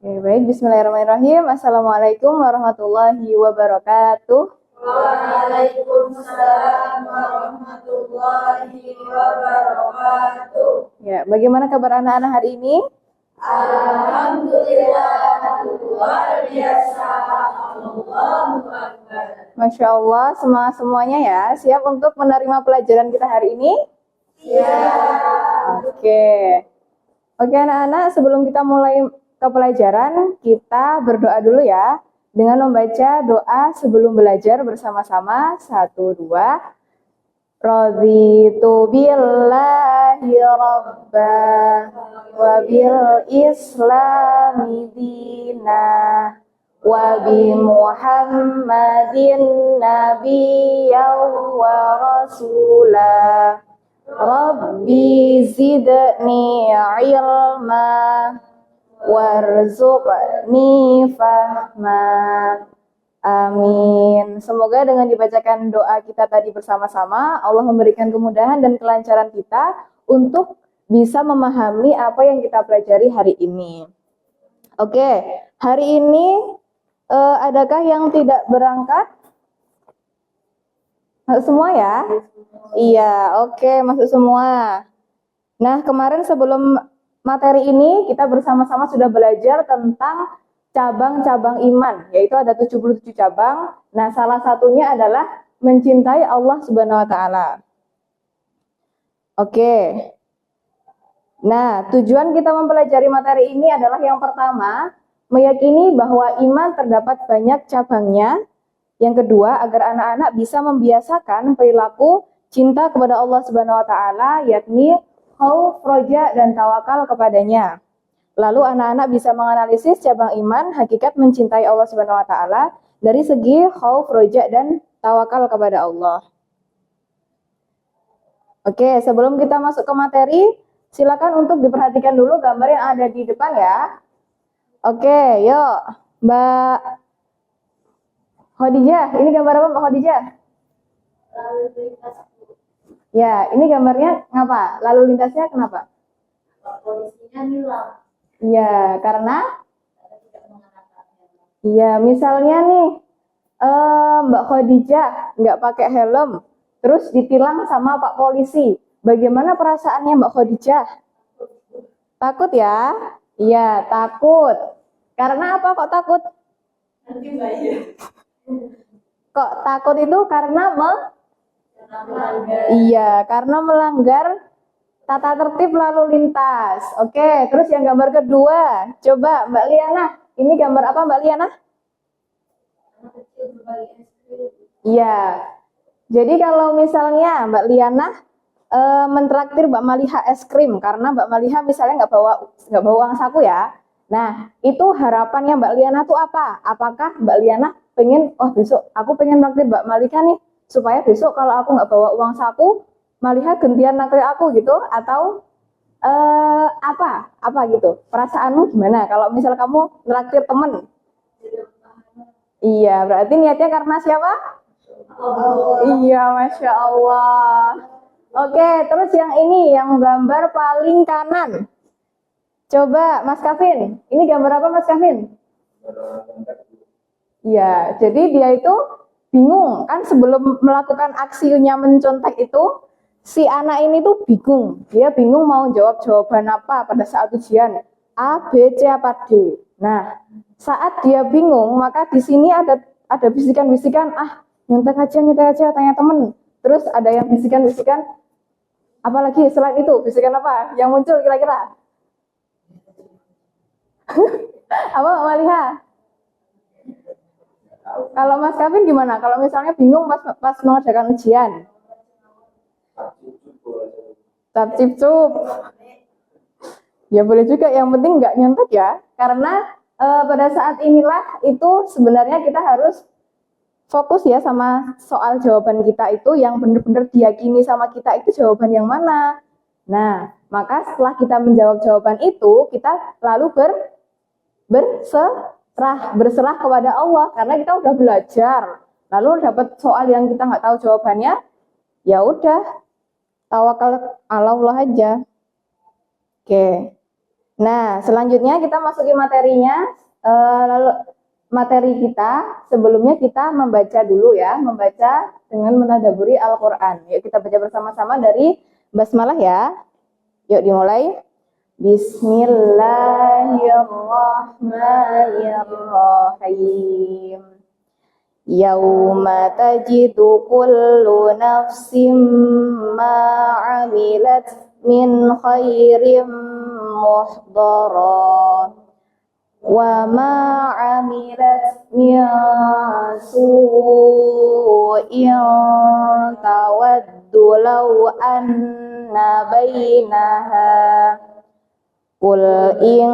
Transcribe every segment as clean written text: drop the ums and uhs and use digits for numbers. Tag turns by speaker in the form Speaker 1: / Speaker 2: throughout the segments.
Speaker 1: Oke, baik. Bismillahirrahmanirrahim. Assalamualaikum warahmatullahi wabarakatuh.
Speaker 2: Waalaikumsalam warahmatullahi wabarakatuh.
Speaker 1: Ya, bagaimana kabar anak-anak hari ini?
Speaker 2: Alhamdulillah, luar biasa. Allahu Akbar.
Speaker 1: Masya Allah, semangat semuanya ya. Siap untuk menerima pelajaran kita hari ini?
Speaker 2: Siap.
Speaker 1: Oke anak-anak, sebelum kita mulai ke pelajaran, kita berdoa dulu ya. Dengan membaca doa sebelum belajar bersama-sama. 1, 2. Raditu billahi rabba wa bil islami dina wa bi muhammadin nabiyyan wa rasulah. Rabbi zidni ilma warzuqni fahma. Amin. Semoga dengan dibacakan doa kita tadi bersama-sama, Allah memberikan kemudahan dan kelancaran kita untuk bisa memahami apa yang kita pelajari hari ini. Oke, hari ini adakah yang tidak berangkat? Masuk semua ya? Iya, oke, masuk semua. Nah, kemarin sebelum materi ini, kita bersama-sama sudah belajar tentang cabang-cabang iman, yaitu ada 77 cabang. Nah, salah satunya adalah mencintai Allah Subhanahu wa taala. Oke. Nah, tujuan kita mempelajari materi ini adalah yang pertama, meyakini bahwa iman terdapat banyak cabangnya. Yang kedua, agar anak-anak bisa membiasakan perilaku cinta kepada Allah Subhanahu wa taala, yakni khauf, roja, dan tawakal kepadanya. Lalu anak-anak bisa menganalisis cabang iman, hakikat mencintai Allah Subhanahu wa taala dari segi khauf, roja, dan tawakal kepada Allah. Oke, sebelum kita masuk ke materi, silakan untuk diperhatikan dulu gambar yang ada di depan ya. Oke, yuk Mbak Khadijah, ini gambar apa Mbak Khadijah?
Speaker 2: Lalu lintas.
Speaker 1: Ya, ini gambarnya ngapa? Lalu lintasnya kenapa?
Speaker 2: Polisinya hilang.
Speaker 1: Iya, karena
Speaker 2: Tidak mengenakan helm.
Speaker 1: iya, misalnya nih Mbak Khadijah nggak pakai helm, terus ditilang sama Pak Polisi. Bagaimana perasaannya Mbak Khadijah? Takut ya? Iya, takut. Karena apa kok takut?
Speaker 2: Nanti bayar.
Speaker 1: Kok takut itu karena
Speaker 2: Melanggar.
Speaker 1: iya, karena melanggar tata tertib lalu lintas. Oke, terus yang gambar kedua, coba Mbak Liana. Ini gambar apa Mbak Liana?
Speaker 2: Anak kecil berbagi es krim.
Speaker 1: Iya. Jadi kalau misalnya Mbak Liana mentraktir Mbak Maliha es krim karena Mbak Maliha misalnya nggak bawa uang saku ya. Nah, itu harapannya Mbak Liana tuh apa? Apakah Mbak Liana pengen, oh besok aku pengen naktir Mbak Maliha nih supaya besok kalau aku nggak bawa uang saku, Maliha gantian naktir aku gitu? Atau apa gitu? Perasaanmu gimana kalau misal kamu naktir temen? Iya, berarti niatnya karena siapa? Iya, Masya Allah. Oke, terus yang ini, yang gambar paling kanan. Coba, Mas Kavin. Ini gambar apa, Mas Kavin? Iya, jadi dia itu bingung. Kan sebelum melakukan aksinya mencontek itu, si anak ini tuh bingung. Dia bingung mau jawab jawaban apa pada saat ujian. A, B, C, apa D. Nah, saat dia bingung, maka di sini ada bisikan-bisikan, nyontek aja, tanya temen. Terus ada yang bisikan-bisikan, apalagi selain itu, bisikan apa yang muncul kira-kira? Apa Mbak Maliha? Kalau Mas Kavin gimana? Kalau misalnya bingung pas mengerjakan ujian? Cap-cip-cup. Ya boleh juga, yang penting nggak nyontek ya. Karena pada saat inilah itu sebenarnya kita harus fokus ya sama soal jawaban kita itu yang benar-benar diyakini sama kita itu jawaban yang mana. Nah, maka setelah kita menjawab jawaban itu, kita lalu berserah kepada Allah karena kita udah belajar. Lalu dapat soal yang kita nggak tahu jawabannya, ya udah tawakal ala Allah aja. Oke. Nah, selanjutnya kita masuki materinya. Lalu materi kita, sebelumnya kita membaca dulu ya, membaca dengan mentadabburi Al-Quran. Yuk kita baca bersama-sama dari basmalah ya. Yuk dimulai. Bismillahirrahmanirrahim. Yauma tajidu kullu nafsim ma amilat min khairim muhdara wa ma amilat min su'in tawaddu law anna bainaha Qul in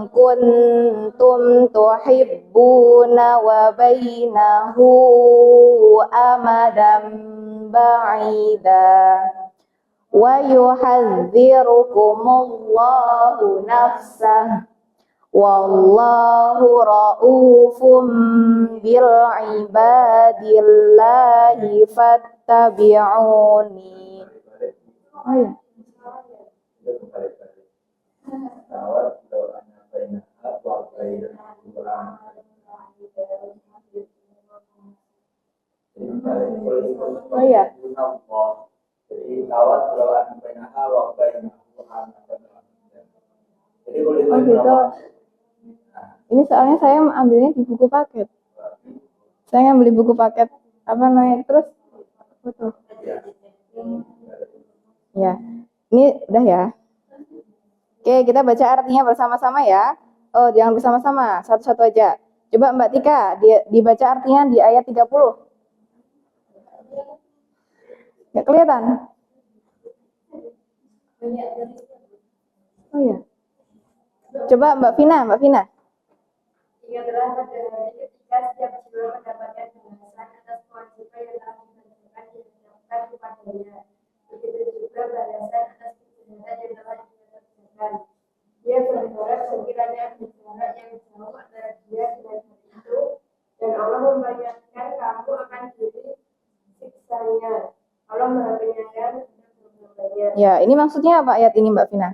Speaker 1: kuntum tuhibbuna wa bainahu amadan ba'ida wa yuhadzirukumullahu nafsah wallahu ra'ufum bil ibadillahi fattabi'uni. Oh ya. Oh iya. Oh gitu. Ini soalnya saya ambilnya di buku paket. Saya ngambil di buku paket apa namanya terus betul. Ya, ini udah ya. Oke, kita baca artinya bersama-sama ya. Oh, jangan bersama-sama, satu-satu aja. Coba Mbak Tika, dibaca artinya di ayat 30. Nggak kelihatan? Oh iya. Coba Mbak Vina.
Speaker 2: Ingatlah pada hari ketika setiap jiwa mendapatkan balasan atas kewajiban yang telah dikerjakan dan dilakukan kepadanya. Begitu juga balasan atas kejahatan yang telah dia kerjakan. Dia berharap sekiranya jarak yang jauh antara dia dengan hari itu, dan Allah memperingatkan kamu akan diri siksanya. Allah Maha Penyayang dan Pemurahnya.
Speaker 1: Ya, ini maksudnya apa ayat ini Mbak Vina?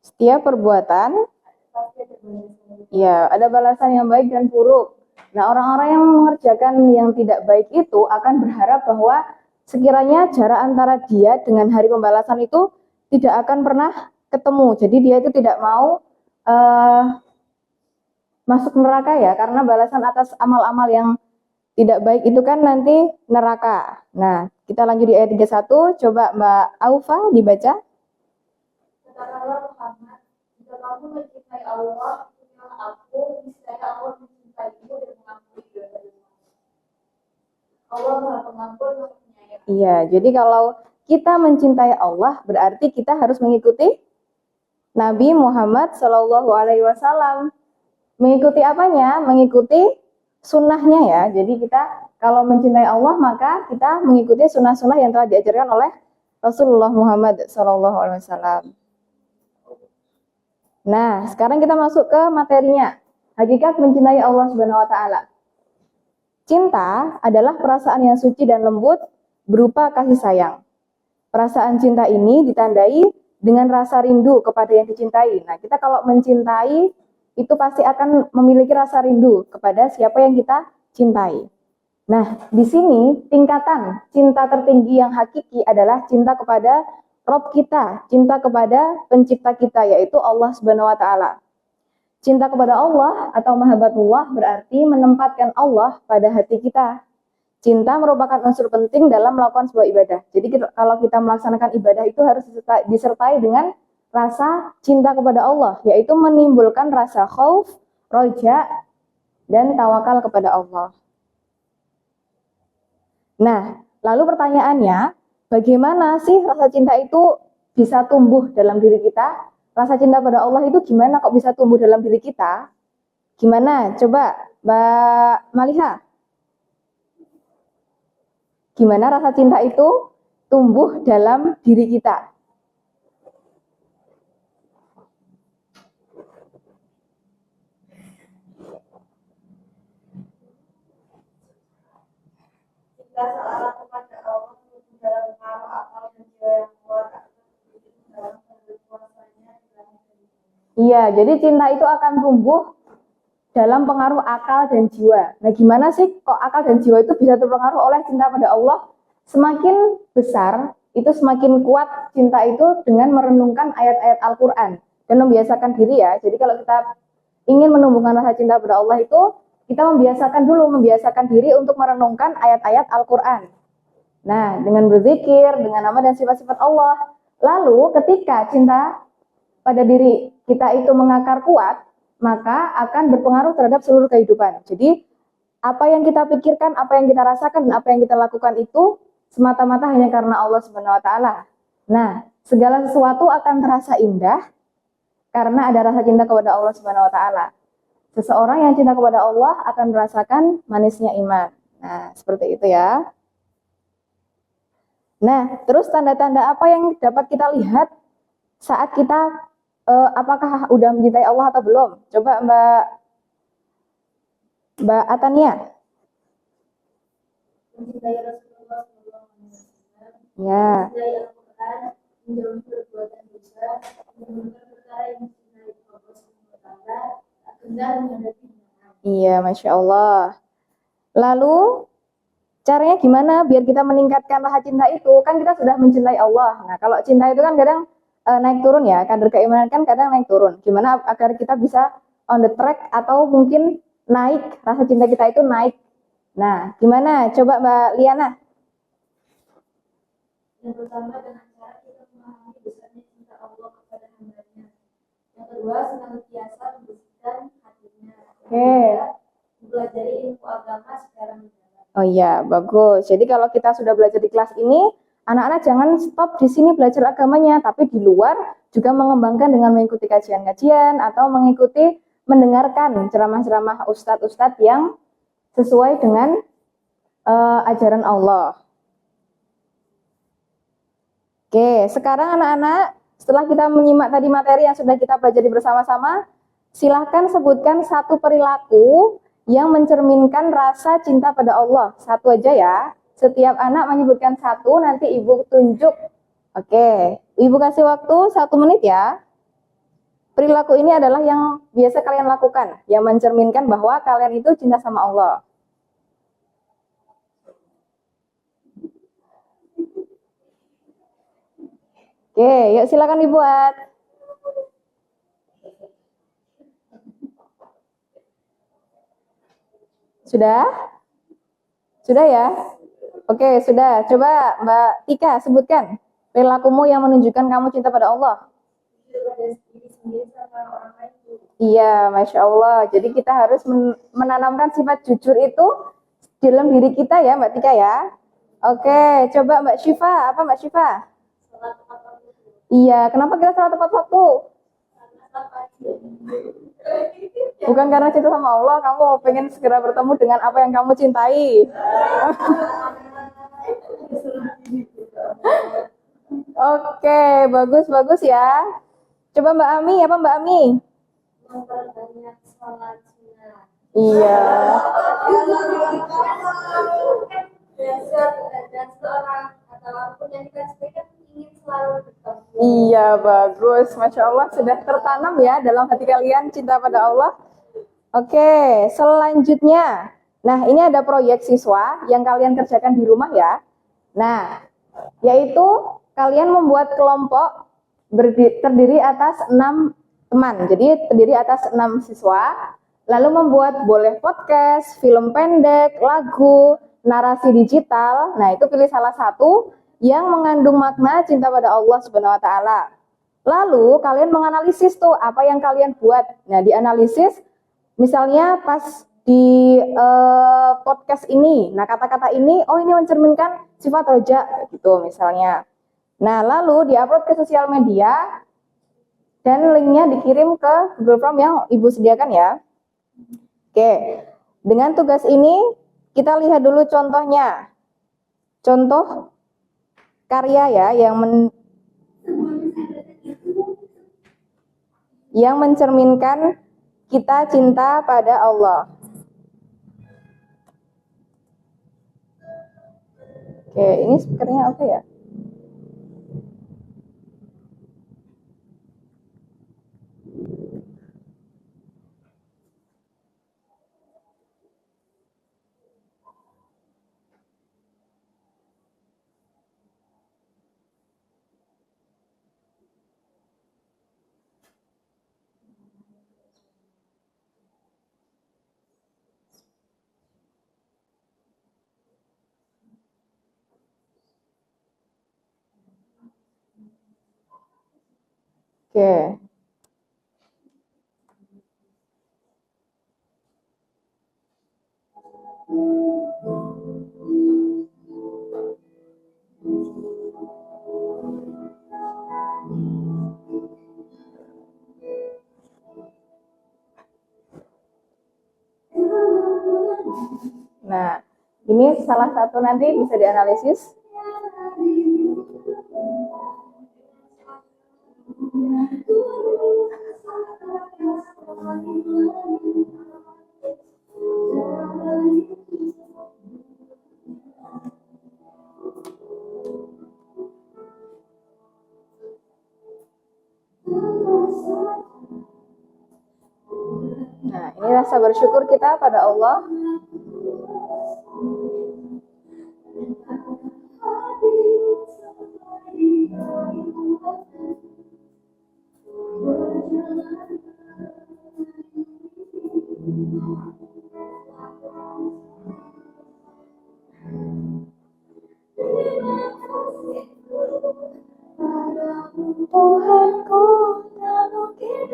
Speaker 1: Setiap perbuatan, ya ada balasan yang baik dan buruk. Nah, orang-orang yang mengerjakan yang tidak baik itu akan berharap bahwa sekiranya jarak antara dia dengan hari pembalasan itu tidak akan pernah ketemu. Jadi dia itu tidak mau masuk neraka ya, karena balasan atas amal-amal yang tidak baik itu kan nanti neraka. Nah, kita lanjut di ayat 31, coba Mbak Aufa dibaca.
Speaker 2: Katakanlah Muhammad, jika kamu mencintai Allah, ikutilah aku, niscaya Allah mencintaimu dan mengampuni dosa-dosamu. Allah Maha Pengampun, Maha Penyayang.
Speaker 1: Iya, jadi kalau kita mencintai Allah, berarti kita harus mengikuti Nabi Muhammad Shallallahu Alaihi Wasallam. Mengikuti apanya? Mengikuti sunnahnya ya. Jadi kita kalau mencintai Allah, maka kita mengikuti sunnah-sunnah yang telah diajarkan oleh Rasulullah Muhammad Shallallahu Alaihi Wasallam. Nah, sekarang kita masuk ke materinya. Hakikat mencintai Allah Subhanahu wa taala. Cinta adalah perasaan yang suci dan lembut berupa kasih sayang. Perasaan cinta ini ditandai dengan rasa rindu kepada yang dicintai. Nah, kita kalau mencintai itu pasti akan memiliki rasa rindu kepada siapa yang kita cintai. Nah, di sini tingkatan cinta tertinggi yang hakiki adalah cinta kepada Rob kita, cinta kepada pencipta kita, yaitu Allah Subhanahu wa taala. Cinta kepada Allah atau mahabbatullah berarti menempatkan Allah pada hati kita. Cinta merupakan unsur penting dalam melakukan sebuah ibadah. Jadi kalau kita melaksanakan ibadah itu harus disertai dengan rasa cinta kepada Allah, yaitu menimbulkan rasa khauf, roja, dan tawakal kepada Allah. Nah, lalu pertanyaannya, bagaimana sih rasa cinta itu bisa tumbuh dalam diri kita? Rasa cinta pada Allah itu gimana kok bisa tumbuh dalam diri kita? Gimana? Coba Mbak Maliha. Gimana rasa cinta itu tumbuh dalam diri kita?
Speaker 2: Cinta seorang kepada Allah dalam pengaruh akal dan jiwa yang kuat dalam berkuasanya.
Speaker 1: Iya, jadi cinta itu akan tumbuh dalam pengaruh akal dan jiwa. Nah, gimana sih kok akal dan jiwa itu bisa terpengaruh oleh cinta pada Allah? Semakin besar, itu semakin kuat cinta itu dengan merenungkan ayat-ayat Al-Quran dan membiasakan diri ya. Jadi kalau kita ingin menumbuhkan rasa cinta pada Allah itu, kita membiasakan diri untuk merenungkan ayat-ayat Al-Quran. Nah, dengan berzikir, dengan nama dan sifat-sifat Allah. Lalu ketika cinta pada diri kita itu mengakar kuat, maka akan berpengaruh terhadap seluruh kehidupan. Jadi, apa yang kita pikirkan, apa yang kita rasakan, dan apa yang kita lakukan itu semata-mata hanya karena Allah Subhanahu wa taala. Nah, segala sesuatu akan terasa indah karena ada rasa cinta kepada Allah Subhanahu wa taala. Seseorang yang cinta kepada Allah akan merasakan manisnya iman. Nah, seperti itu ya. Nah, terus tanda-tanda apa yang dapat kita lihat saat kita apakah udah mencintai Allah atau belum? Coba Mbak Atania.
Speaker 2: Mencintai Rasulullah SAW,
Speaker 1: Ya.
Speaker 2: mencintai Al-Quran, menjauhi perbuatan dosa, menggunakan perkara yang dicintai Allah SWT, tak gentar menghadapi binatang.
Speaker 1: Iya, Masya Allah. Lalu, caranya gimana biar kita meningkatkan rasa cinta itu? Kan kita sudah mencintai Allah. Nah, kalau cinta itu kan kadang naik turun ya, kadar keimanan kan kadang naik turun. Gimana agar kita bisa on the track atau mungkin naik, rasa cinta kita itu naik. Nah, gimana? Coba Mbak Liana.
Speaker 2: Yang pertama dengan cara kita memahami besarnya cinta Allah kepada hambanya. Yang kedua senantiasa membersihkan hatinya. Yang ketiga, mempelajari ilmu agama secara mendalam.
Speaker 1: Oh iya, bagus. Jadi kalau kita sudah belajar di kelas ini, anak-anak jangan stop di sini belajar agamanya, tapi di luar juga mengembangkan dengan mengikuti kajian-kajian atau mendengarkan ceramah-ceramah ustadz-ustadz yang sesuai dengan ajaran Allah. Oke, sekarang anak-anak, setelah kita menyimak tadi materi yang sudah kita pelajari bersama-sama, silahkan sebutkan satu perilaku yang mencerminkan rasa cinta pada Allah. Satu aja ya. Setiap anak menyebutkan satu, nanti ibu tunjuk. Oke, ibu kasih waktu 1 menit ya. Perilaku ini adalah yang biasa kalian lakukan, yang mencerminkan bahwa kalian itu cinta sama Allah. Oke, yuk silakan dibuat. Sudah? Sudah ya? Oke, sudah. Coba Mbak Tika sebutkan perilakumu yang menunjukkan kamu cinta pada Allah. Iya, Masya Allah. Jadi kita harus menanamkan sifat jujur itu dalam diri kita ya Mbak Tika ya. Oke, coba Mbak Syifa. Apa Mbak Syifa? Iya, kenapa kita sholat tepat waktu? Bukan karena cinta sama Allah, kamu pengen segera bertemu dengan apa yang kamu cintai. Oke, bagus ya. Coba Mbak Ami, apa Mbak Ami?
Speaker 2: Memperbanyak sholat sunnah.
Speaker 1: Iya.
Speaker 2: Dan seorang atau apapun yang kita kan ingin selalu bertemu.
Speaker 1: Iya, bagus. Masya Allah, sudah tertanam ya dalam hati kalian cinta pada Allah. Oke, selanjutnya. Nah, ini ada proyek siswa yang kalian kerjakan di rumah ya. Nah, yaitu kalian membuat kelompok terdiri atas 6 teman. Jadi terdiri atas 6 siswa. Lalu membuat boleh podcast, film pendek, lagu, narasi digital. Nah, itu pilih salah satu yang mengandung makna cinta pada Allah Subhanahu wa taala. Lalu kalian menganalisis tuh apa yang kalian buat. Nah, dianalisis misalnya pas di podcast ini, nah kata-kata ini, oh ini mencerminkan sifat roja gitu misalnya. Nah, lalu diupload ke sosial media dan linknya dikirim ke Google Form yang Ibu sediakan ya. Oke, dengan tugas ini kita lihat dulu contohnya. Contoh karya ya yang mencerminkan kita cinta pada Allah. Oke, ini speakernya oke ya? Oke. Nah, ini salah satu nanti bisa dianalisis. Nah, ini rasa bersyukur kita pada Allah. Tuhanku, tak mungkin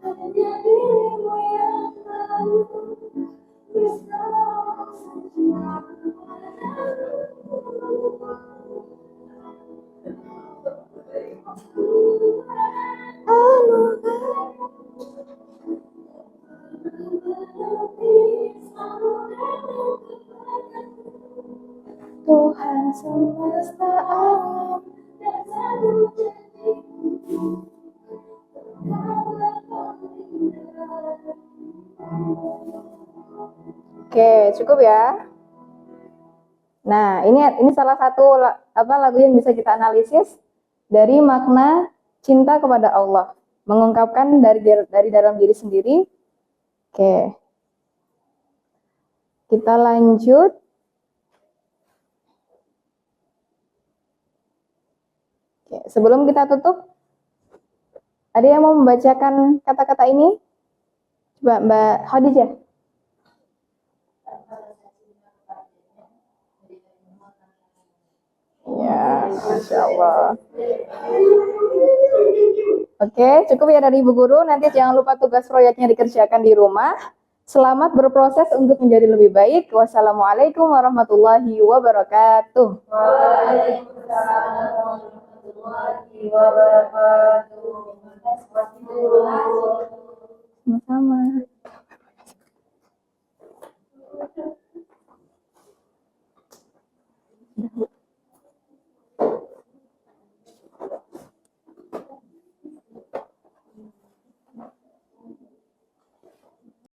Speaker 1: hanya dirimu yang tahu. Tuhan semesta alam dan satu janji. Oke, cukup ya. Nah, ini salah satu lagu yang bisa kita analisis dari makna cinta kepada Allah, mengungkapkan dari dalam diri sendiri. Oke. Kita lanjut. Oke, sebelum kita tutup, ada yang mau membacakan kata-kata ini? Coba Mbak Khadijah. Ya, Masya Allah. Oke, cukup ya dari Ibu Guru. Nanti jangan lupa tugas proyeknya dikerjakan di rumah. Selamat berproses untuk menjadi lebih baik. Wassalamualaikum warahmatullahi wabarakatuh.
Speaker 2: Waalaikumsalam warahmatullahi wabarakatuh.
Speaker 1: Sama-sama.